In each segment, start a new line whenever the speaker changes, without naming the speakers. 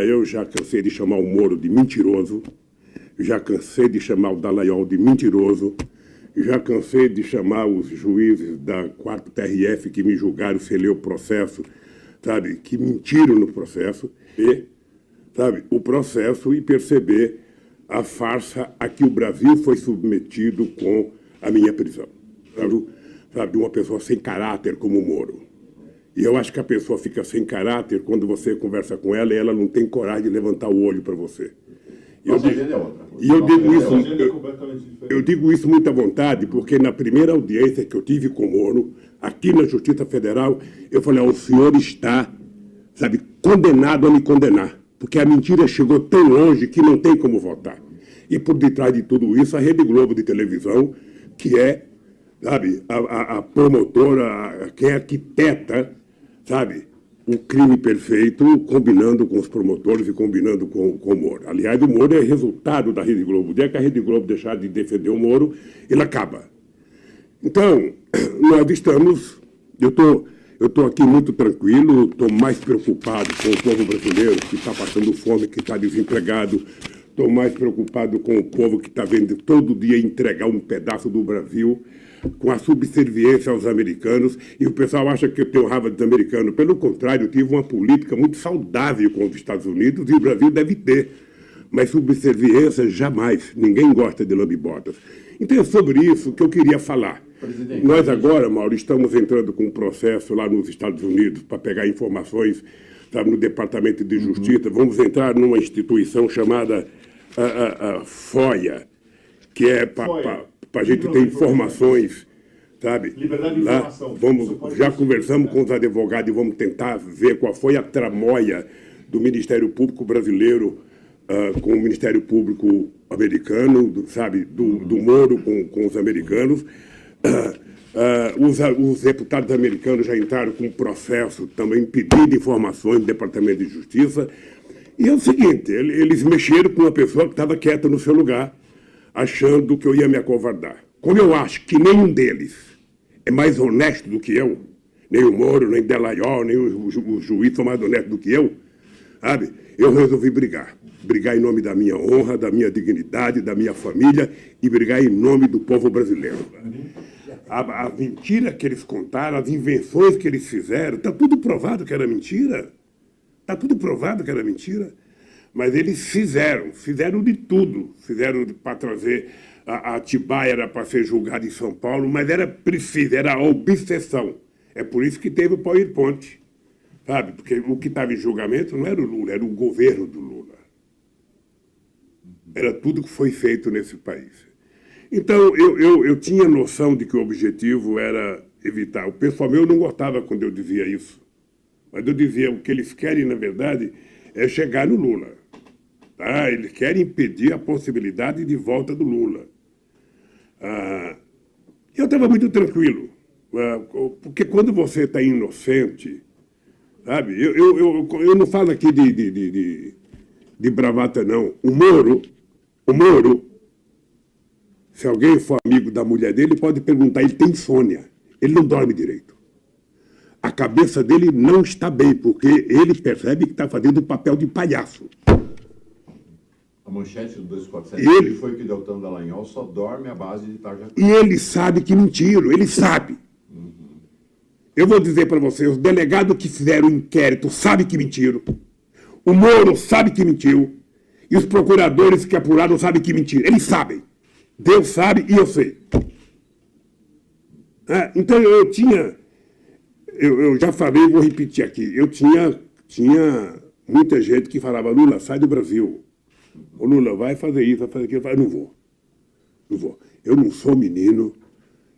Eu já cansei de chamar o Moro de mentiroso, já cansei de chamar o Dallagnol de mentiroso, já cansei de chamar os juízes da 4º TRF que me julgaram sem ler o processo, sabe, que mentiram no processo, e, sabe, o processo e perceber a farsa a que o Brasil foi submetido com a minha prisão, sabe, de uma pessoa sem caráter como o Moro. E eu acho que a pessoa fica sem caráter quando você conversa com ela e ela não tem coragem de levantar o olho para você. Eu digo isso muito à vontade, porque na primeira audiência que eu tive com o Moro, aqui na Justiça Federal, eu falei, o senhor está, sabe, condenado a me condenar, porque a mentira chegou tão longe que não tem como voltar. E por detrás de tudo isso, a Rede Globo de televisão, que é, sabe, a promotora, quem arquiteta, sabe, o crime perfeito, combinando com os promotores e combinando com o Moro. Aliás, o Moro é resultado da Rede Globo. O dia que a Rede Globo deixar de defender o Moro, ele acaba. Então, nós estamos... Eu tô aqui muito tranquilo, estou mais preocupado com o povo brasileiro que está passando fome, que está desempregado. Estou mais preocupado com o povo que está vendo todo dia entregar um pedaço do Brasil, com a subserviência aos americanos, e o pessoal acha que eu tenho raiva dos americanos. Pelo contrário, eu tive uma política muito saudável com os Estados Unidos, e o Brasil deve ter. Mas subserviência, jamais. Ninguém gosta de lambe-botas. Então é sobre isso que eu queria falar. Presidente, nós agora, Mauro, estamos entrando com um processo lá nos Estados Unidos para pegar informações, sabe, no Departamento de Justiça. Vamos entrar numa instituição chamada FOIA, que é para a gente ter informações, sabe? Liberdade de informação. Já conversamos com os advogados e vamos tentar ver qual foi a tramóia do Ministério Público brasileiro com o Ministério Público americano, sabe? Do Moro com os americanos. Os deputados americanos já entraram com um processo também pedindo informações do Departamento de Justiça. E é o seguinte, eles mexeram com uma pessoa que estava quieta no seu lugar, achando que eu ia me acovardar. Como eu acho que nenhum deles é mais honesto do que eu, nem o Moro, nem Dallagnol, nem o juiz são mais honestos do que eu, sabe? Eu resolvi brigar. Brigar em nome da minha honra, da minha dignidade, da minha família e brigar em nome do povo brasileiro. A mentira que eles contaram, as invenções que eles fizeram, está tudo provado que era mentira. Está tudo provado que era mentira. Mas eles fizeram de tudo. Fizeram para trazer a Atibaia, era para ser julgada em São Paulo, mas era preciso, era a obsessão. É por isso que teve o PowerPoint, sabe? Porque o que estava em julgamento não era o Lula, era o governo do Lula. Era tudo que foi feito nesse país. Então, eu tinha noção de que o objetivo era evitar. O pessoal meu não gostava quando eu dizia isso. Mas eu dizia, o que eles querem, na verdade, é chegar no Lula. Tá? Eles querem impedir a possibilidade de volta do Lula. Eu estava muito tranquilo, porque quando você está inocente, sabe? Eu não falo aqui de bravata, não. O Moro, se alguém for amigo da mulher dele, pode perguntar, ele tem insônia, ele não dorme direito. A cabeça dele não está bem, porque ele percebe que está fazendo o papel de palhaço.
A manchete do 247 foi que Deltan Dallagnol só dorme à base de tarja.
E ele sabe que mentiram, ele sabe. Eu vou dizer para vocês, os delegados que fizeram o inquérito sabem que mentiram. O Moro sabe que mentiu. E os procuradores que apuraram sabem que mentiram. Eles sabem. Deus sabe e eu sei. Então eu já falei e vou repetir aqui. Eu tinha muita gente que falava, Lula, sai do Brasil. O Lula, vai fazer isso, vai fazer aquilo. Eu falei, não vou. Eu não sou menino.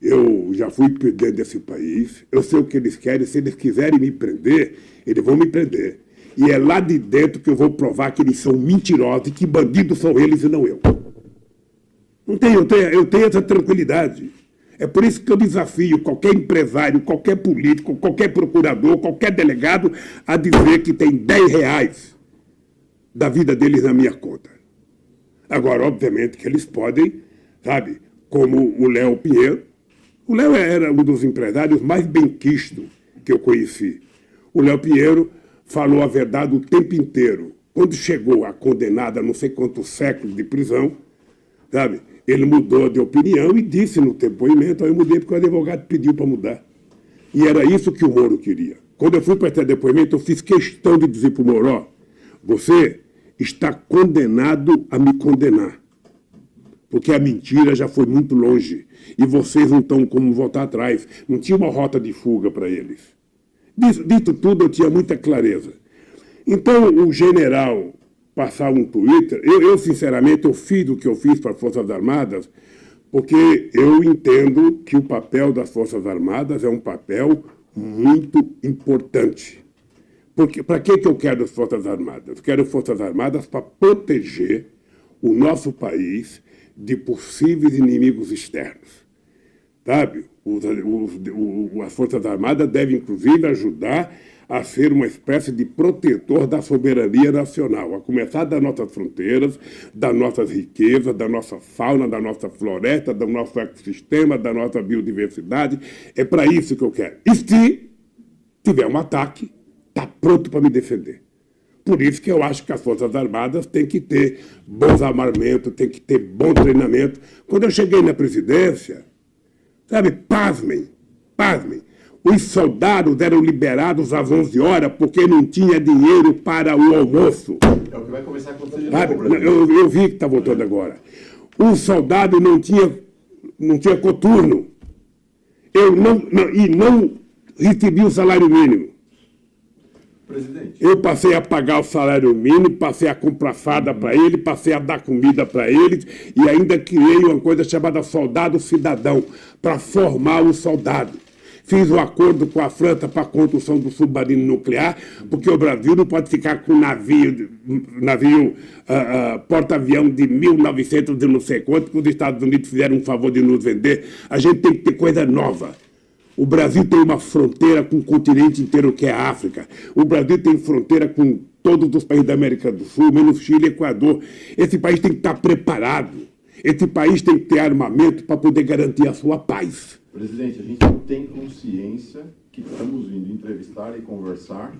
Eu já fui presidente desse país. Eu sei o que eles querem. Se eles quiserem me prender, eles vão me prender. E é lá de dentro que eu vou provar que eles são mentirosos e que bandidos são eles e não eu. Eu tenho essa tranquilidade. É por isso que eu desafio qualquer empresário, qualquer político, qualquer procurador, qualquer delegado a dizer que tem R$10 da vida deles na minha conta. Agora, obviamente, que eles podem, sabe, como o Léo Pinheiro. O Léo era um dos empresários mais benquistos que eu conheci. O Léo Pinheiro falou a verdade o tempo inteiro. Quando chegou a condenada a não sei quantos séculos de prisão, sabe, ele mudou de opinião e disse no depoimento: eu mudei porque o advogado pediu para mudar. E era isso que o Moro queria. Quando eu fui para esse depoimento, eu fiz questão de dizer para o Moro: ó, você está condenado a me condenar, porque a mentira já foi muito longe e vocês não estão como voltar atrás. Não tinha uma rota de fuga para eles. Dito tudo, eu tinha muita clareza. Então, o general passar um Twitter, eu sinceramente, eu fiz o que eu fiz para as Forças Armadas, porque eu entendo que o papel das Forças Armadas é um papel muito importante. Para que eu quero as Forças Armadas? Eu quero Forças Armadas para proteger o nosso país de possíveis inimigos externos. Sabe? As Forças Armadas devem, inclusive, ajudar a ser uma espécie de protetor da soberania nacional, a começar das nossas fronteiras, das nossas riquezas, da nossa fauna, da nossa floresta, do nosso ecossistema, da nossa biodiversidade. É para isso que eu quero. E se tiver um ataque, está pronto para me defender. Por isso que eu acho que as Forças Armadas têm que ter bons armamentos, têm que ter bom treinamento. Quando eu cheguei na presidência, sabe, pasmem, os soldados eram liberados às 11 horas porque não tinha dinheiro para o almoço.
É o que vai começar a acontecer.
Eu vi que está voltando agora. O soldado não tinha coturno. Eu não recebi o salário mínimo.
Presidente.
Eu passei a pagar o salário mínimo, passei a comprar farda para ele, passei a dar comida para eles e ainda criei uma coisa chamada soldado cidadão, para formar o soldado. Fiz um acordo com a França para a construção do submarino nuclear, porque o Brasil não pode ficar com navio porta-avião de 1900 e não sei quanto, que os Estados Unidos fizeram um favor de nos vender. A gente tem que ter coisa nova. O Brasil tem uma fronteira com o continente inteiro, que é a África. O Brasil tem fronteira com todos os países da América do Sul, menos Chile e Equador. Esse país tem que estar preparado. Esse país tem que ter armamento para poder garantir a sua paz.
Presidente, a gente tem consciência que estamos vindo entrevistar e conversar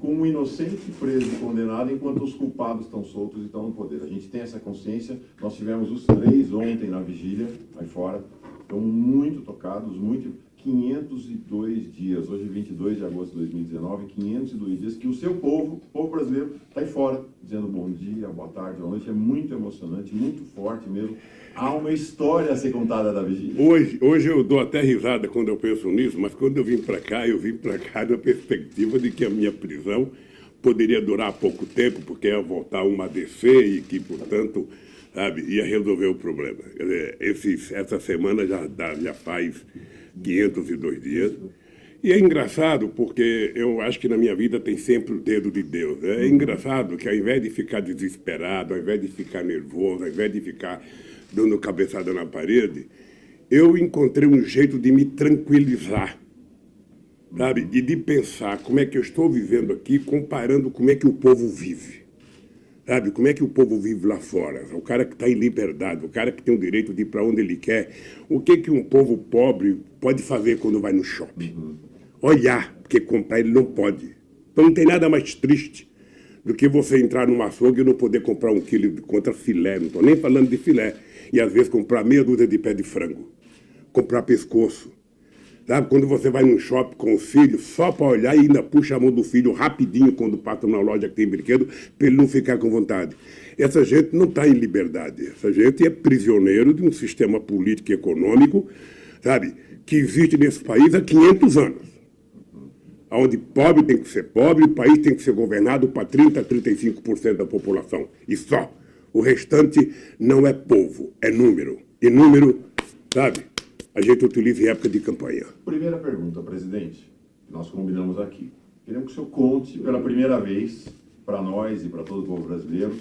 com um inocente preso e condenado, enquanto os culpados estão soltos e estão no poder. A gente tem essa consciência. Nós tivemos os 3 ontem na vigília, aí fora. Estão muito tocados, 502 dias, hoje 22 de agosto de 2019, 502 dias que o seu povo, o povo brasileiro, está aí fora, dizendo bom dia, boa tarde, boa noite. É muito emocionante, muito forte mesmo. Há uma história a ser contada da vigília.
Hoje eu dou até risada quando eu penso nisso, mas quando eu vim para cá na perspectiva de que a minha prisão poderia durar pouco tempo, porque ia voltar uma ADC e que, portanto, sabe, ia resolver o problema. Essa semana já faz 502 dias. E é engraçado porque eu acho que na minha vida tem sempre o dedo de Deus. É engraçado que ao invés de ficar desesperado, ao invés de ficar nervoso, ao invés de ficar dando cabeçada na parede, eu encontrei um jeito de me tranquilizar, sabe? E de pensar como é que eu estou vivendo aqui comparando como é que o povo vive. Sabe, como é que o povo vive lá fora? O cara que está em liberdade, o cara que tem o direito de ir para onde ele quer. O que um povo pobre pode fazer quando vai no shopping? Olhar, porque comprar ele não pode. Então não tem nada mais triste do que você entrar numa açougue e não poder comprar 1 quilo de contra filé. Não estou nem falando de filé. E às vezes comprar meia dúzia de pé de frango. Comprar pescoço. Sabe, quando você vai num shopping com o filho, só para olhar e ainda puxa a mão do filho rapidinho quando passa numa loja que tem brinquedo, para ele não ficar com vontade. Essa gente não está em liberdade. Essa gente é prisioneiro de um sistema político e econômico, sabe, que existe nesse país há 500 anos. Onde pobre tem que ser pobre, o país tem que ser governado para 30% a 35% da população. E só. O restante não é povo, é número. E número, sabe, a gente utiliza em época de campanha.
Primeira pergunta, presidente, que nós combinamos aqui. Queremos que o senhor conte pela primeira vez para nós e para todo o povo brasileiro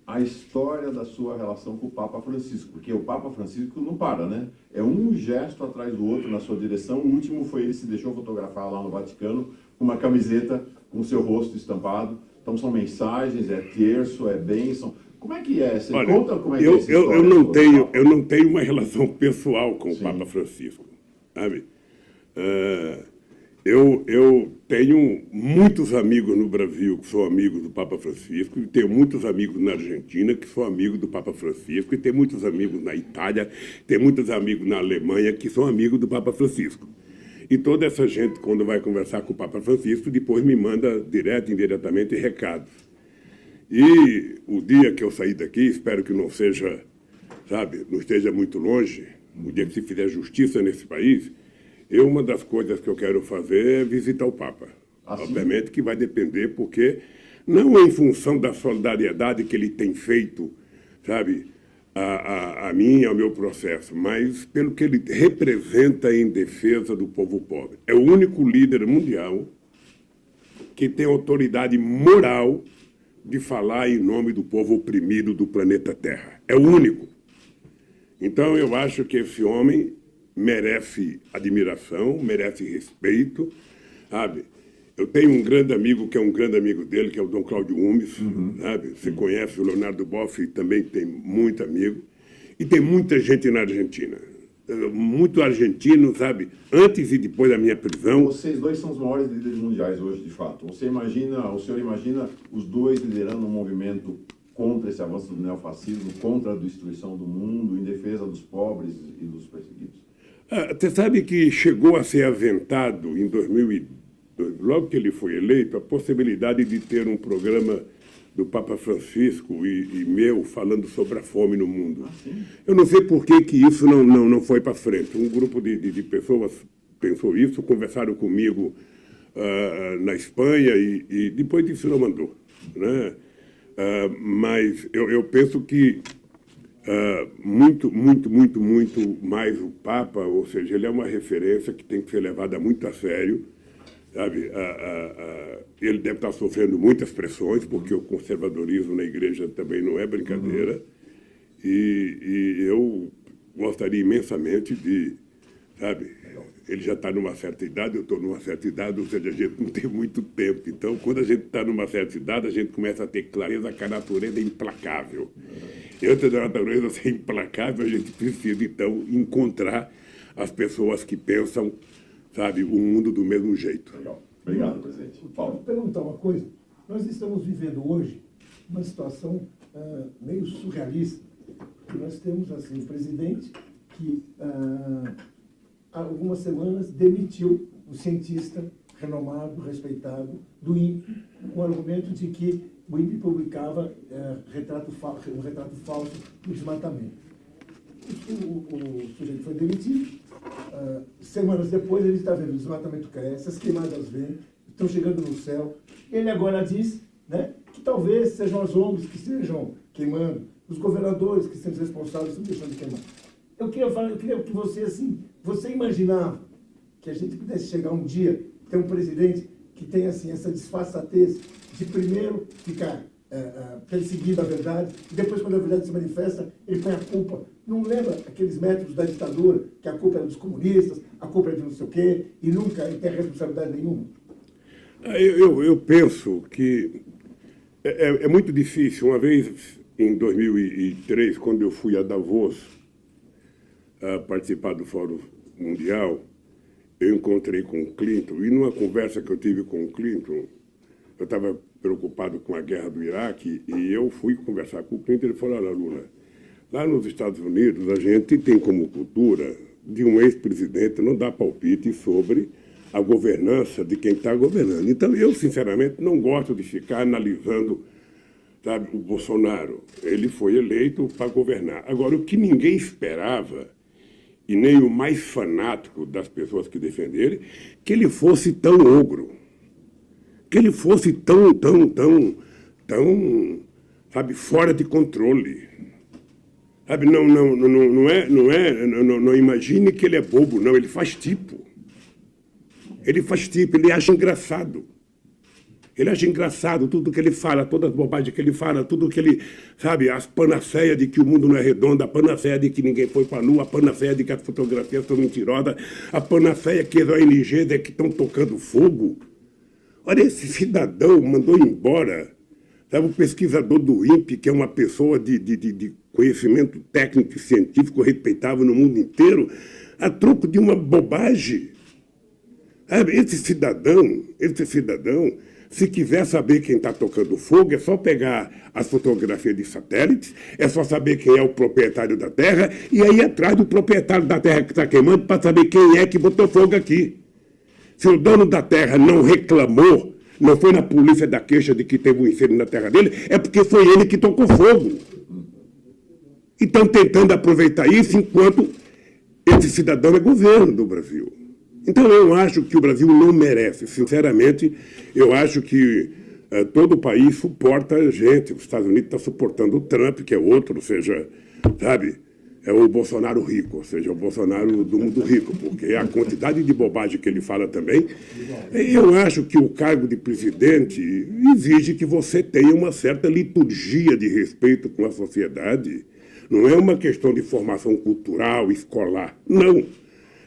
a história da sua relação com o Papa Francisco, porque o Papa Francisco não para, né? É um gesto atrás do outro na sua direção. O último foi ele se deixou fotografar lá no Vaticano com uma camiseta com seu rosto estampado. Então são mensagens, é terço, é bênção. Como é que é? Você
Olha,
conta como é que é essa história?
Eu não tenho uma relação pessoal com o Papa Francisco, sabe? Eu tenho muitos amigos no Brasil que são amigos do Papa Francisco, e tenho muitos amigos na Argentina que são amigos do Papa Francisco, e tenho muitos amigos na Itália, tenho muitos amigos na Alemanha que são amigos do Papa Francisco. E toda essa gente, quando vai conversar com o Papa Francisco, depois me manda direto e indiretamente recados. E o dia que eu sair daqui, espero que não seja, sabe, não esteja muito longe, o dia que se fizer justiça nesse país, uma das coisas que eu quero fazer é visitar o Papa.
Assim?
Obviamente que vai depender, porque não em função da solidariedade que ele tem feito, sabe, a mim e ao meu processo, mas pelo que ele representa em defesa do povo pobre. É o único líder mundial que tem autoridade moral de falar em nome do povo oprimido do planeta Terra. É o único. Então, eu acho que esse homem merece admiração, merece respeito, sabe? Eu tenho um grande amigo, que é um grande amigo dele, que é o Dom Cláudio Umes, sabe? Você conhece o Leonardo Boff, também tem muito amigo. E tem muita gente na Argentina. Muito argentino, sabe? Antes e depois da minha prisão.
Vocês dois são os maiores líderes mundiais hoje, de fato. O senhor imagina os dois liderando um movimento contra esse avanço do neofascismo, contra a destruição do mundo, em defesa dos pobres e dos perseguidos?
Você sabe que chegou a ser aventado em 2002, logo que ele foi eleito, a possibilidade de ter um programa do Papa Francisco e meu falando sobre a fome no mundo. Eu não sei por que isso não foi para frente. Um grupo de pessoas pensou isso, conversaram comigo na Espanha e depois disso não mandou, né? Mas eu penso que muito mais o Papa, ou seja, ele é uma referência que tem que ser levada muito a sério, sabe? Ele deve estar sofrendo muitas pressões, porque o conservadorismo na igreja também não é brincadeira, e eu gostaria imensamente de, sabe, ele já está numa certa idade, eu estou numa certa idade, ou seja, a gente não tem muito tempo. Então, quando a gente está numa certa idade, a gente começa a ter clareza que a natureza é implacável. E antes da natureza ser implacável, a gente precisa, então, encontrar as pessoas que pensam, sabe, o mundo do mesmo jeito.
Legal. Obrigado, presidente.
Paulo, vou perguntar uma coisa. Nós estamos vivendo hoje uma situação meio surrealista. Nós temos, assim, um presidente que, há algumas semanas, demitiu um cientista renomado, respeitado, do INPE, com o argumento de que o INPE publicava um retrato falso do desmatamento. O sujeito foi demitido. Semanas depois, ele está vendo o desmatamento cresce, as queimadas vêm, estão chegando no céu. Ele agora diz, né, que talvez sejam as ONGs que estejam queimando, os governadores que são os responsáveis estão deixando de queimar. Eu queria que você, assim, você imaginava que a gente pudesse chegar um dia, ter um presidente que tenha, assim, essa disfarçatez de primeiro ficar perseguindo a verdade, e depois, quando a verdade se manifesta, ele põe a culpa. Não lembra aqueles métodos da ditadura, que a culpa era dos comunistas, a culpa é de não sei o quê, e nunca tem responsabilidade nenhuma?
Eu penso que é muito difícil. Uma vez, em 2003, quando eu fui a Davos participar do Fórum Mundial, eu encontrei com o Clinton, e numa conversa que eu tive com o Clinton, eu estava preocupado com a guerra do Iraque, e eu fui conversar com o Clinton, e ele falou: olha, Lula, lá nos Estados Unidos, a gente tem como cultura de um ex-presidente não dar palpite sobre a governança de quem está governando. Então, eu, sinceramente, não gosto de ficar analisando, sabe, o Bolsonaro. Ele foi eleito para governar. Agora, o que ninguém esperava, e nem o mais fanático das pessoas que defenderam, que ele fosse tão ogro, que ele fosse tão, sabe, fora de controle. Sabe, não imagine que ele é bobo, não, ele faz tipo. Ele faz tipo, ele acha engraçado. Ele acha engraçado tudo que ele fala, todas as bobagens que ele fala, tudo que ele, sabe, as panaceias de que o mundo não é redondo, a panaceia de que ninguém foi para a Lua, a panaceia de que as fotografias são mentirosas, a panaceia que as ONGs é que estão tocando fogo. Olha, esse cidadão mandou embora, sabe, o pesquisador do INPE, que é uma pessoa de conhecimento técnico e científico respeitável no mundo inteiro, a troco de uma bobagem. Sabe, esse cidadão, se quiser saber quem está tocando fogo, é só pegar as fotografias de satélites, é só saber quem é o proprietário da terra e aí atrás do proprietário da terra que está queimando para saber quem é que botou fogo aqui. Se o dono da terra não reclamou, não foi na polícia da queixa de que teve um incêndio na terra dele, é porque foi ele que tocou fogo. E estão tentando aproveitar isso enquanto esse cidadão é governo do Brasil. Então, eu acho que o Brasil não merece. Sinceramente, eu acho que todo o país suporta a gente. Os Estados Unidos estão suportando o Trump, que é outro, ou seja, sabe, é o Bolsonaro rico, ou seja, o Bolsonaro do mundo rico, porque a quantidade de bobagem que ele fala também. Eu acho que o cargo de presidente exige que você tenha uma certa liturgia de respeito com a sociedade. Não é uma questão de formação cultural, escolar, não.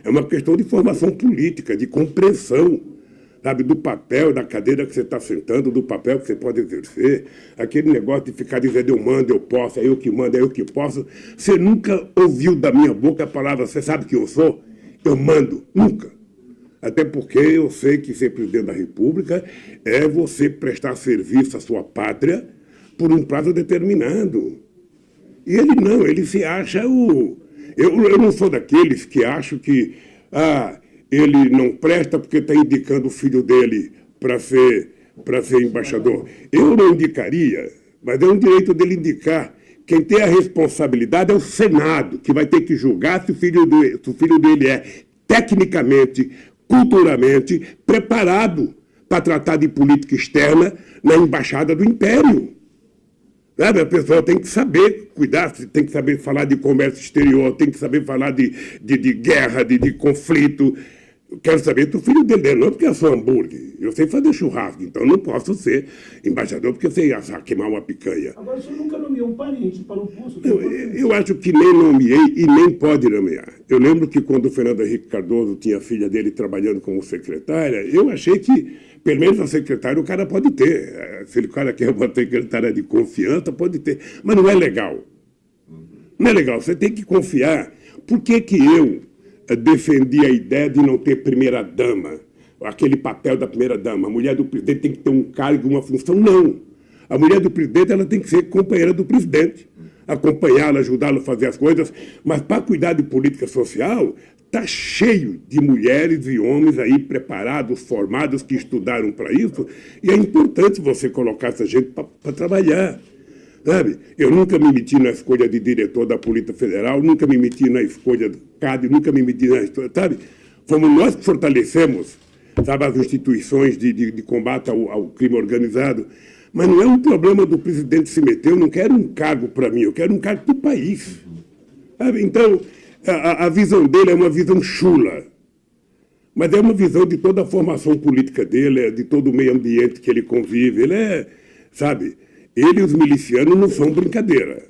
É uma questão de formação política, de compreensão, sabe, do papel, da cadeira que você está sentando, do papel que você pode exercer. Aquele negócio de ficar dizendo eu mando, eu posso, é eu que mando, é eu que posso. Você nunca ouviu da minha boca a palavra, você sabe quem eu sou? Eu mando, nunca. Até porque eu sei que ser presidente da República é você prestar serviço à sua pátria por um prazo determinado. E ele não, ele se acha o... Eu não sou daqueles que acham que ele não presta porque está indicando o filho dele para ser embaixador. Eu não indicaria, mas é um direito dele indicar. Quem tem a responsabilidade é o Senado, que vai ter que julgar se o filho dele é tecnicamente, culturalmente preparado para tratar de política externa na Embaixada do Império. Sabe? A pessoa tem que saber cuidar, tem que saber falar de comércio exterior, tem que saber falar de guerra, de conflito. Eu quero saber do filho dele, não porque eu sou hambúrguer. Eu sei fazer churrasco, então não posso ser embaixador porque eu sei assar, queimar uma picanha.
Agora, o senhor nunca nomeou um parente para um posto?
Eu acho que nem nomeei e nem pode nomear. Eu lembro que quando o Fernando Henrique Cardoso tinha a filha dele trabalhando como secretária, eu achei que, pelo menos a secretária, o cara pode ter. Se o cara quer uma secretária de confiança, pode ter. Mas não é legal. Não é legal. Você tem que confiar. Por que eu defendi a ideia de não ter primeira-dama? Aquele papel da primeira-dama. A mulher do presidente tem que ter um cargo, uma função. Não. A mulher do presidente ela tem que ser companheira do presidente. Acompanhá-lo, ajudá-lo a fazer as coisas. Mas para cuidar de política social, está cheio de mulheres e homens aí preparados, formados, que estudaram para isso. E é importante você colocar essa gente para trabalhar. Sabe? Eu nunca me meti na escolha de diretor da Polícia Federal, nunca me meti na escolha do CAD, nunca me meti na escolha, sabe? Fomos nós que fortalecemos, sabe, as instituições de combate ao crime organizado. Mas não é um problema do presidente se meter, eu não quero um cargo para mim, eu quero um cargo para o país. Sabe? Então, a visão dele é uma visão chula, mas é uma visão de toda a formação política dele, de todo o meio ambiente que ele convive. Ele é, sabe... Ele e os milicianos não são brincadeira,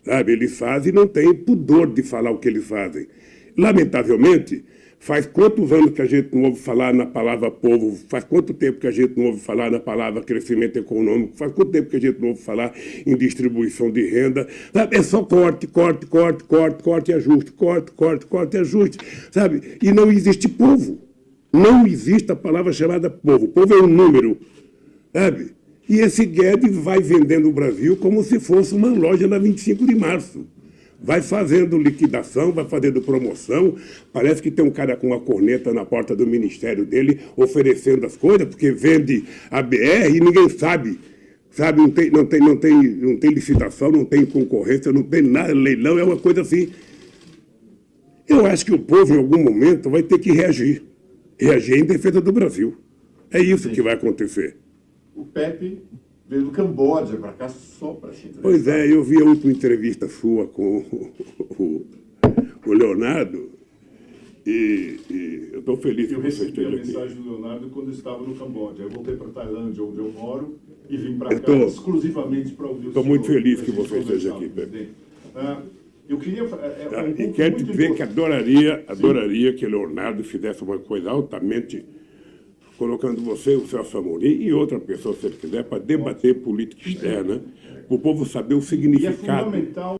sabe? Eles fazem e não têm pudor de falar o que eles fazem. Lamentavelmente, faz quantos anos que a gente não ouve falar na palavra povo, faz quanto tempo que a gente não ouve falar na palavra crescimento econômico, faz quanto tempo que a gente não ouve falar em distribuição de renda, sabe? É só corte, corte, corte, corte, corte e ajuste, corte, corte, corte e ajuste, sabe? E não existe povo. Não existe a palavra chamada povo. Povo é um número, sabe? E esse Guedes vai vendendo o Brasil como se fosse uma loja na 25 de março. Vai fazendo liquidação, vai fazendo promoção. Parece que tem um cara com uma corneta na porta do ministério dele oferecendo as coisas, porque vende a BR e ninguém sabe. Sabe, não tem licitação, não tem concorrência, não tem nada, leilão, é uma coisa assim. Eu acho que o povo, em algum momento, vai ter que reagir. Reagir em defesa do Brasil. É isso que vai acontecer.
O Pepe veio do Camboja para cá só para se entrevistar.
Pois é, eu vi a última entrevista sua com o Leonardo E eu estou feliz que
Eu
você
recebi a
esteja aqui.
mensagem do Leonardo quando eu estava no Camboja. Eu voltei para a Tailândia, onde eu moro, e vim para cá exclusivamente para ouvir o senhor.
Estou muito feliz que
pra gente
você esteja
conversar,
aqui, Pepe.
presidente. Eu queria...
E quero te dizer que adoraria que Leonardo fizesse uma coisa altamente, colocando você, o Celso Amorim e outra pessoa, se ele quiser, para debater política externa, para o povo saber o
E é
significado.
fundamental